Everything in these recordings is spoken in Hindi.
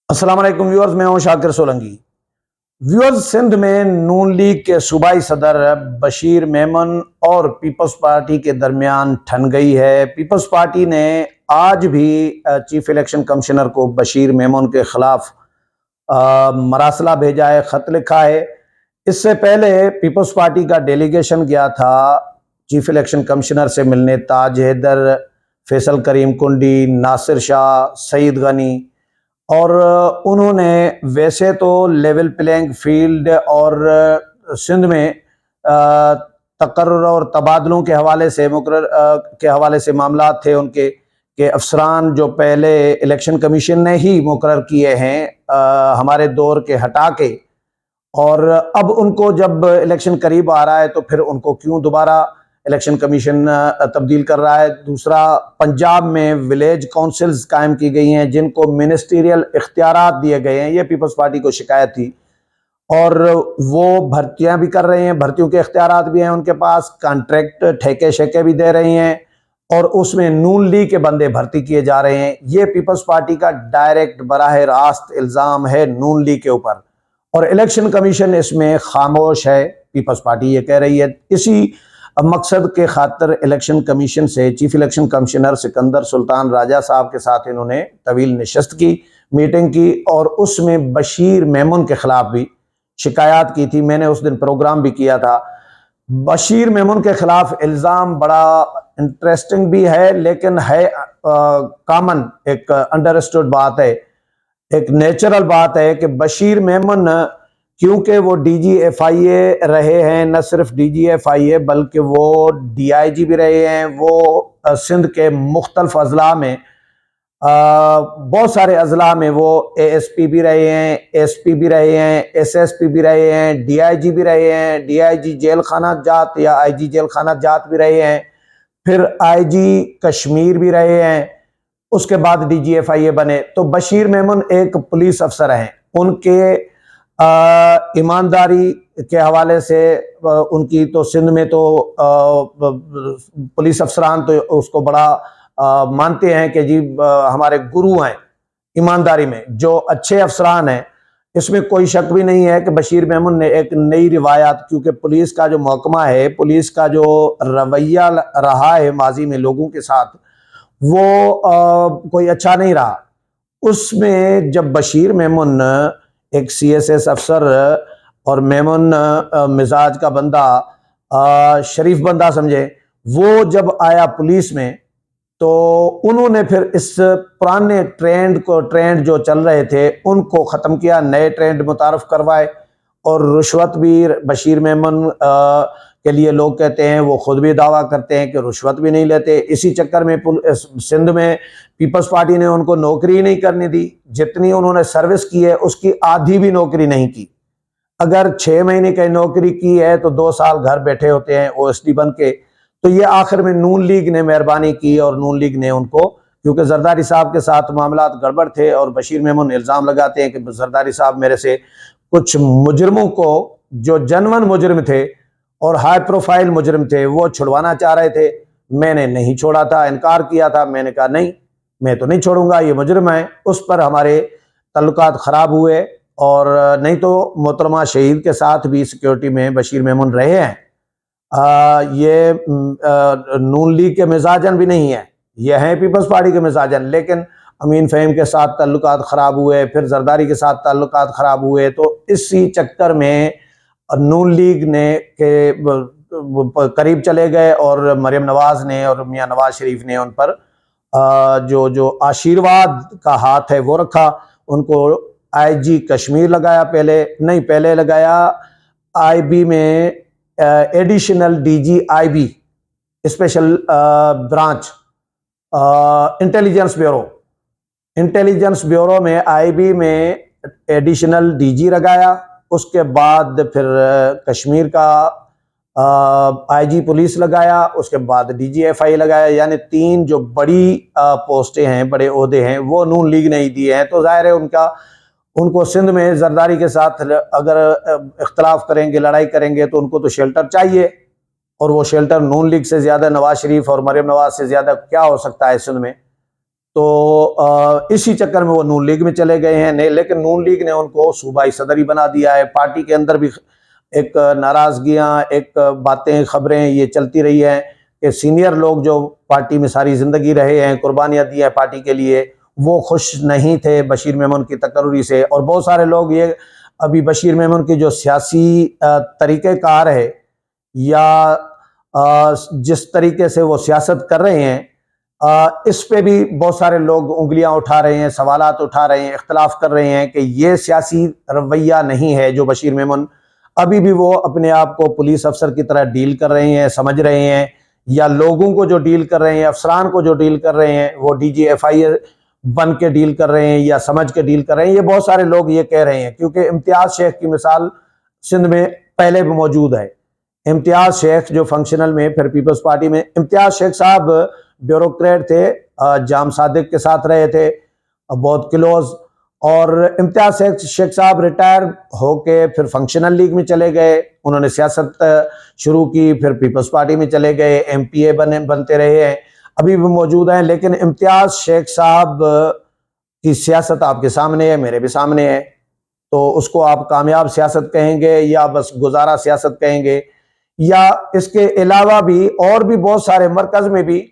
अस्सलाम वालेकुम व्यूअर्स, मैं हूं शाकिर सोलंकी। व्यूअर्स, सिंध में नून लीग के सूबाई सदर बशीर मेमन और पीपल्स पार्टी के दरमियान ठन गई है। पीपल्स पार्टी ने आज भी चीफ इलेक्शन कमिश्नर को बशीर मेमन के खिलाफ मरासला भेजा है, खत लिखा है। इससे पहले पीपल्स पार्टी का डेलीगेशन गया था चीफ इलेक्शन कमिश्नर से मिलने। ताज हैदर, फैसल करीम कुंडी, नासिर शाह, सईद गनी, और उन्होंने वैसे तो लेवल प्लेइंग फील्ड और सिंध में तकर्रुर और तबादलों के हवाले से के हवाले से मामला थे उनके कि अफसरान जो पहले इलेक्शन कमीशन ने ही मुकर्रर किए हैं हमारे दौर के हटा के, और अब उनको जब इलेक्शन करीब आ रहा है तो फिर उनको क्यों दोबारा इलेक्शन कमीशन तब्दील कर रहा है। दूसरा, पंजाब में विलेज काउंसिल्स कायम की गई हैं जिनको मिनिस्टीरियल इख्तियारात दिए गए हैं। ये पीपल्स पार्टी को शिकायत थी, और वो भर्तियां भी कर रहे हैं, भर्तियों के इख्तियारात भी हैं उनके पास, कॉन्ट्रैक्ट ठेके शेके भी दे रही हैं, और उसमें नून लीग के बंदे भर्ती किए जा रहे हैं। ये पीपल्स पार्टी का डायरेक्ट बराह रास्त इल्ज़ाम है नून लीग के ऊपर, और इलेक्शन कमीशन इसमें खामोश है। पीपल्स पार्टी ये कह रही है। इसी मकसद के खातर इलेक्शन कमीशन से chief election commissioner Sikandar Sultan Raja साहब के साथ इन्होंने तवील नशस्त की, मीटिंग की, और उसमें बशीर मेमन के खिलाफ भी शिकायत की थी। मैंने उस दिन प्रोग्राम भी किया था। बशीर मेमन के खिलाफ इल्ज़ाम बड़ा इंटरेस्टिंग भी है, लेकिन है कॉमन, एक अंडरस्टूड बात है, एक नेचुरल बात है कि बशीर मेमन, क्योंकि वो DGFIA रहे हैं, न सिर्फ DGFIA बल्कि वो DIG भी रहे हैं। वो सिंध के मुख्तलिफ अजला में, बहुत सारे अजला में वो ASP भी रहे हैं, SP भी रहे हैं, SSP भी रहे हैं, DIG भी रहे हैं, DIG जेल खाना जात या IG जेल खाना जात भी रहे हैं, फिर IG कश्मीर भी रहे हैं, उसके बाद DGFIA बने। तो बशीर मेमन एक पुलिस अफसर हैं। उनके ईमानदारी के हवाले से उनकी तो सिंध में तो पुलिस अफसरान तो उसको बड़ा मानते हैं कि जी हमारे गुरु हैं ईमानदारी में, जो अच्छे अफसरान हैं। इसमें कोई शक भी नहीं है कि बशीर मेमन ने एक नई रिवायात, क्योंकि पुलिस का जो महकमा है, पुलिस का जो रवैया रहा है माजी में लोगों के साथ, वो कोई अच्छा नहीं रहा। उसमें जब बशीर मेमन एक CSS अफसर और मेमन मिजाज का बंदा, शरीफ बंदा समझे, वो जब आया पुलिस में, तो उन्होंने फिर इस पुराने ट्रेंड जो चल रहे थे उनको ख़त्म किया, नए ट्रेंड मुतारफ करवाए। और रुश्वत भी बशीर मेमन के लिए लोग कहते हैं, वो खुद भी दावा करते हैं कि रुश्वत भी नहीं लेते। इसी चक्कर में सिंध में पीपल्स पार्टी ने उनको नौकरी नहीं करने दी। जितनी उन्होंने सर्विस की है उसकी आधी भी नौकरी नहीं की। अगर 6 महीने की नौकरी की है तो 2 साल घर बैठे होते हैं OSD बन के। तो ये आखिर में नून लीग ने मेहरबानी की, और नून लीग ने उनको, क्योंकि जरदारी साहब के साथ मामला गड़बड़ थे, और बशीर मेमन इल्ज़ाम लगाते हैं कि जरदारी साहब मेरे से कुछ मुजरमों को, जो जनवन मुजरिम थे और हाई प्रोफाइल मुजरिम थे, वो छुड़वाना चाह रहे थे। मैंने नहीं छोड़ा था, इनकार किया था। मैंने कहा नहीं, मैं तो नहीं छोड़ूंगा, ये मुजरिम है। उस पर हमारे ताल्लुकात ख़राब हुए, और नहीं तो मोहतरमा शहीद के साथ भी सिक्योरिटी में बशीर मेमन रहे हैं। ये नून लीग के मिजाजन भी नहीं है, ये हैं पीपल्स पार्टी के मिजाजन। लेकिन अमीन फ़हीम के साथ ताल्लुकात ख़राब हुए, फिर जरदारी के साथ ताल्लुकात ख़राब हुए, तो इसी चक्कर में नून लीग ने के करीब चले गए, और मरियम नवाज़ ने और मियाँ नवाज शरीफ ने उन पर जो आशीर्वाद का हाथ है वो रखा। उनको IG कश्मीर लगाया, पहले लगाया IB में additional DG IB, special branch, intelligence bureau में IB में एडिशनल DG लगाया। उसके बाद फिर कश्मीर का IG पुलिस लगाया, उसके बाद DGFI लगाया। यानी 3 जो बड़ी पोस्टें हैं, बड़े ओहदे हैं, वो नून लीग ने ही दिए हैं। तो जाहिर है उनको सिंध में जरदारी के साथ अगर इख्तलाफ करेंगे, लड़ाई करेंगे, तो उनको तो शेल्टर चाहिए, और वो शेल्टर नून लीग से ज़्यादा, नवाज शरीफ और मरियम नवाज से ज़्यादा क्या हो सकता है सिंध में। तो इसी चक्कर में वो नून लीग में चले गए हैं। लेकिन नून लीग ने उनको सूबाई सदर ही बना दिया है। पार्टी के अंदर भी एक नाराजगियां, एक बातें, खबरें ये चलती रही हैं कि सीनियर लोग जो पार्टी में सारी जिंदगी रहे हैं, कुर्बानियां दी हैं पार्टी के लिए, वो खुश नहीं थे बशीर मेमन की तकर्री से। और बहुत सारे लोग ये अभी बशीर मेमन की जो सियासी तरीक़ेकार है या जिस तरीके से वो सियासत कर रहे हैं, इस पे भी बहुत सारे लोग उंगलियां उठा रहे हैं, सवालात उठा रहे हैं, इख्तलाफ कर रहे हैं कि ये सियासी रवैया नहीं है जो बशीर मेमन अभी भी वो अपने आप को पुलिस अफसर की तरह डील कर रहे हैं, समझ रहे हैं, या लोगों को जो डील कर रहे हैं, अफसरान को जो डील कर रहे हैं, वो DGFI बन के डील कर रहे हैं या समझ के डील कर रहे हैं। ये बहुत सारे लोग ये कह रहे हैं, क्योंकि इम्तियाज शेख की मिसाल सिंध में पहले भी मौजूद है। इम्तियाज शेख जो फंक्शनल में, फिर पीपल्स पार्टी में, इम्तियाज शेख साहब ब्यूरोक्रेट थे, जाम सादिक के साथ रहे थे बहुत क्लोज, और इम्तियाज शेख साहब रिटायर होके फिर फंक्शनल लीग में चले गए, उन्होंने सियासत शुरू की, फिर पीपल्स पार्टी में चले गए, MPA बनते रहे हैं, अभी भी मौजूद हैं। लेकिन इम्तियाज शेख साहब की सियासत आपके सामने है, मेरे भी सामने है। तो उसको आप कामयाब सियासत कहेंगे या बस गुजारा सियासत कहेंगे, या इसके अलावा भी और भी बहुत सारे मरकज में भी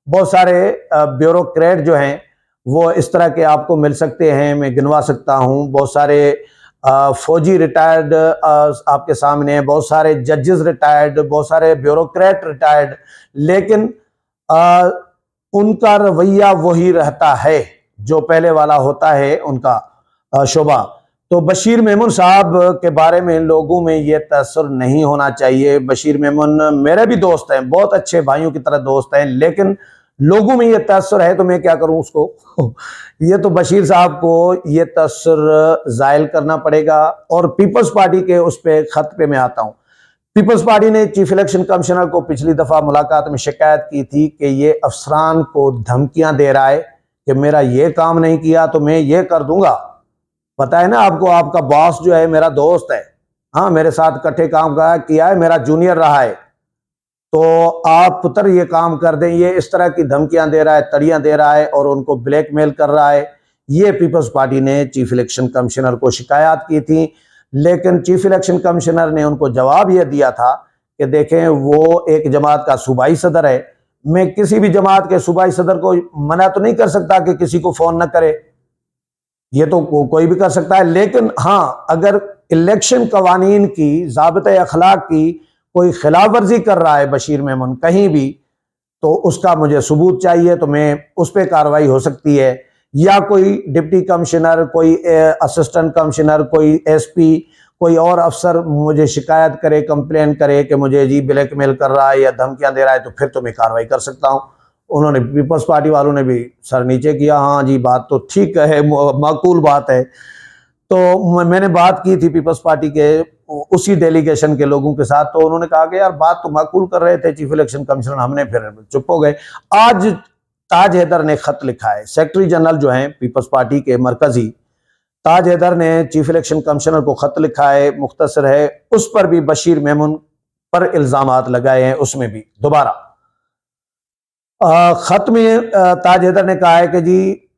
बहुत सारे ब्यूरोक्रेट जो हैं वो इस तरह के आपको मिल सकते हैं। मैं गिनवा सकता हूं, बहुत सारे फौजी रिटायर्ड आपके सामने हैं, बहुत सारे जजेस रिटायर्ड, बहुत सारे ब्यूरोक्रेट रिटायर्ड, लेकिन उनका रवैया वही रहता है जो पहले वाला होता है उनका शोभा। तो बशीर मेमन साहब के बारे में लोगों में ये तअस्सुर नहीं होना चाहिए। बशीर मेमन मेरे भी दोस्त हैं, बहुत अच्छे भाइयों की तरह दोस्त हैं, लेकिन लोगों में ये तअस्सुर है तो मैं क्या करूं उसको ये तो बशीर साहब को ये तअस्सुर जायल करना पड़ेगा। और पीपल्स पार्टी के उस पे खत पे मैं आता हूं। पीपल्स पार्टी ने चीफ इलेक्शन कमिश्नर को पिछली दफा मुलाकात में शिकायत की थी कि ये अफसरान को धमकियां दे रहा है कि मेरा ये काम नहीं किया तो मैं ये कर दूंगा। पता है ना आपको, आपका बॉस जो है मेरा दोस्त है, हाँ मेरे साथ इकट्ठे काम किया है, मेरा जूनियर रहा है, तो आप पुत्र ये काम कर दें। ये इस तरह की धमकियां दे रहा है, तड़ियां दे रहा है और उनको ब्लैकमेल कर रहा है। ये पीपल्स पार्टी ने चीफ इलेक्शन कमिश्नर को शिकायत की थी, लेकिन चीफ इलेक्शन कमिश्नर ने उनको जवाब यह दिया था कि देखें वो एक जमात का सूबाई सदर है, मैं किसी भी जमात के सूबाई सदर को मना तो नहीं कर सकता कि किसी को फोन न करे, ये तो कोई भी कर सकता है। लेकिन हाँ, अगर इलेक्शन कवानीन की, ज़ाबिते अखलाक की कोई खिलाफ वर्जी कर रहा है बशीर मेमन कहीं भी, तो उसका मुझे सबूत चाहिए, तो मैं उस पर कार्रवाई हो सकती है। या कोई डिप्टी कमिश्नर, कोई असिस्टेंट कमिश्नर, कोई SP, कोई और अफसर मुझे शिकायत करे, कंप्लेन करे कि मुझे जी ब्लैकमेल कर रहा है या धमकियां दे रहा है, तो फिर तो मैं कार्रवाई कर सकता हूं। उन्होंने, पीपल्स पार्टी वालों ने भी सर नीचे किया, हाँ जी बात तो ठीक है, माकूल बात है। तो मैंने बात की थी पीपल्स पार्टी के उसी डेलीगेशन के लोगों के साथ, तो उन्होंने कहा कि यार बात तो माकूल कर रहे थे चीफ इलेक्शन कमिश्नर, हमने फिर चुप हो गए। आज ताज हैदर ने खत लिखा है, सेक्रेटरी जनरल जो हैं पीपल्स पार्टी के मरकजी, ताज हैदर ने चीफ इलेक्शन कमिश्नर को खत लिखा है, मुख्तसर है, उस पर भी बशीर मेमन पर इल्जामात लगाए हैं। उसमें भी दोबारा खत में ताज हैदर ने कहा है कि जी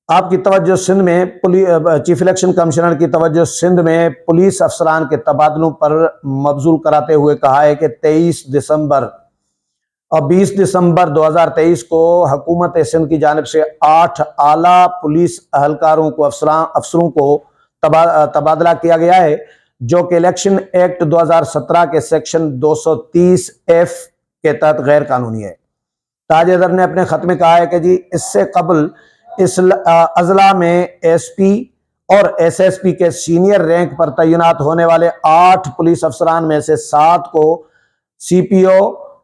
आपकी तवज्जो सिंध में चीफ इलेक्शन कमिश्नर की तवज्जो सिंध में पुलिस अफसरान के तबादलों पर मबजूल कराते हुए कहा है कि 23 दिसंबर और 20 दिसंबर 2023 को हुकूमत सिंध की जानिब से 8 आला पुलिस अहलकारों को, अफसरों को तबादला किया गया है, जो कि इलेक्शन एक्ट 2017 के सेक्शन 230F के तहत गैर कानूनी है। ताज हैदर ने अपने खत में कहा है कि जी इससे कबल इस अजला में SP और SSP के सीनियर रैंक पर तैनात होने वाले 8 पुलिस अफसरान में से 7 को CPO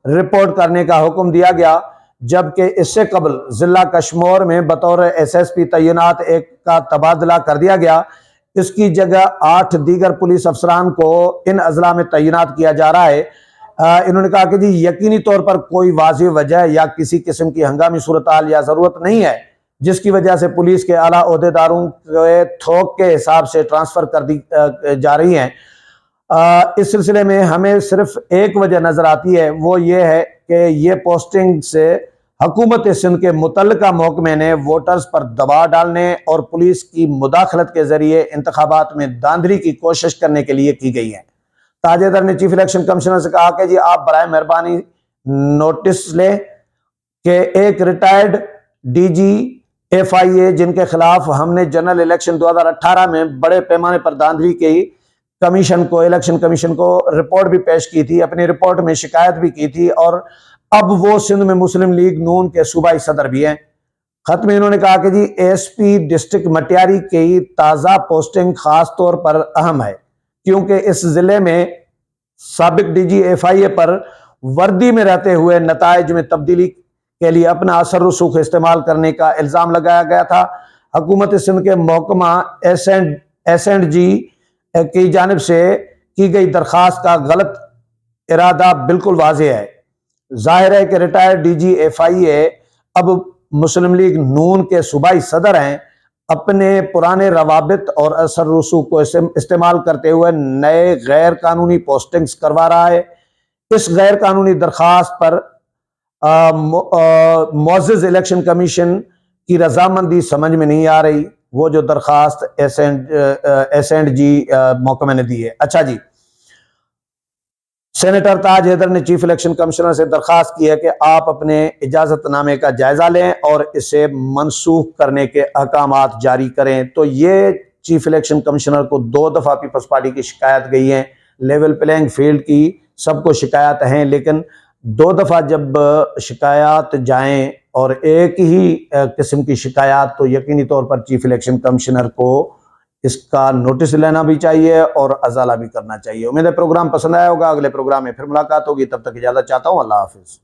रिपोर्ट करने का हुक्म दिया गया, जबकि इससे कबल जिला कश्मीर में बतौर SSP तैनात एक का तबादला कर दिया गया। इसकी जगह 8 दीगर पुलिस अफसरान को इन अजला में तैनात किया जा रहा है। इन्होंने कहा कि जी यकीनी तौर पर कोई वाज़िह वजह या किसी किस्म की हंगामी सूरत-हाल या जरूरत नहीं है जिसकी वजह से पुलिस के आला ओहदेदारों के थोक के हिसाब से ट्रांसफर कर दी जा रही हैं। इस सिलसिले में हमें सिर्फ एक वजह नजर आती है, वो ये है कि ये पोस्टिंग से हुकूमत सिंध के मुतल्लिका महकमे ने वोटर्स पर दबाव डालने और पुलिस की मुदाखलत के जरिए इंतखाबात में धांधली की कोशिश करने के लिए की गई है। ताजेदार ने चीफ इलेक्शन कमिश्नर से कहा कि जी आप बराए मेहरबानी नोटिस लें कि एक रिटायर्ड डीजी एफआईए जिनके खिलाफ हमने जनरल इलेक्शन 2018 में बड़े पैमाने पर धांधली की इलेक्शन कमीशन को रिपोर्ट भी पेश की थी, अपनी रिपोर्ट में शिकायत भी की थी और अब वो सिंध में मुस्लिम लीग नून के सूबाई सदर भी हैं। खत में इन्होंने कहा कि जी एसपी डिस्ट्रिक्ट मटियारी की ताज़ा पोस्टिंग खास तौर पर अहम है क्योंकि इस जिले में साबिक डीजी एफआईए पर वर्दी में रहते हुए नताइज में तब्दीली के लिए अपना असर रसूख इस्तेमाल करने का इल्ज़ाम लगाया गया था। हुकूमत सिंध के महकमा एस&जी की जानिब से की गई दरखास्त का गलत इरादा बिल्कुल वाज़ेह है। जाहिर है कि रिटायर्ड डीजी एफआईए अब मुस्लिम लीग नून के सूबाई सदर हैं, अपने पुराने रवाबित और असर रसूख को इस्तेमाल करते हुए नए गैर कानूनी पोस्टिंग्स करवा रहा है। इस गैर कानूनी दरखास्त पर मुअज़्ज़ज़ इलेक्शन कमीशन की रजामंदी समझ में नहीं आ रही, वो जो दरखास्त एस&जी महकमे ने दी है। अच्छा जी, सेनेटर ताज हैदर ने चीफ इलेक्शन कमिश्नर से दरखास्त की है कि आप अपने इजाजतनामे का जायजा लें और इसे मनसूख करने के अहकामात जारी करें। तो ये चीफ इलेक्शन कमिश्नर को 2 दफा पीपल्स पार्टी की शिकायत गई है, लेवल प्लेइंग फील्ड की सबको शिकायत हैं, लेकिन 2 दफा जब शिकायत जाएं और एक ही किस्म की शिकायत, तो यकीनी तौर पर चीफ इलेक्शन कमिश्नर को इसका नोटिस लेना भी चाहिए और अजाला भी करना चाहिए। उम्मीद है प्रोग्राम पसंद आया होगा। अगले प्रोग्राम में फिर मुलाकात होगी, तब तक इजाजत चाहता हूँ। अल्लाह हाफिज।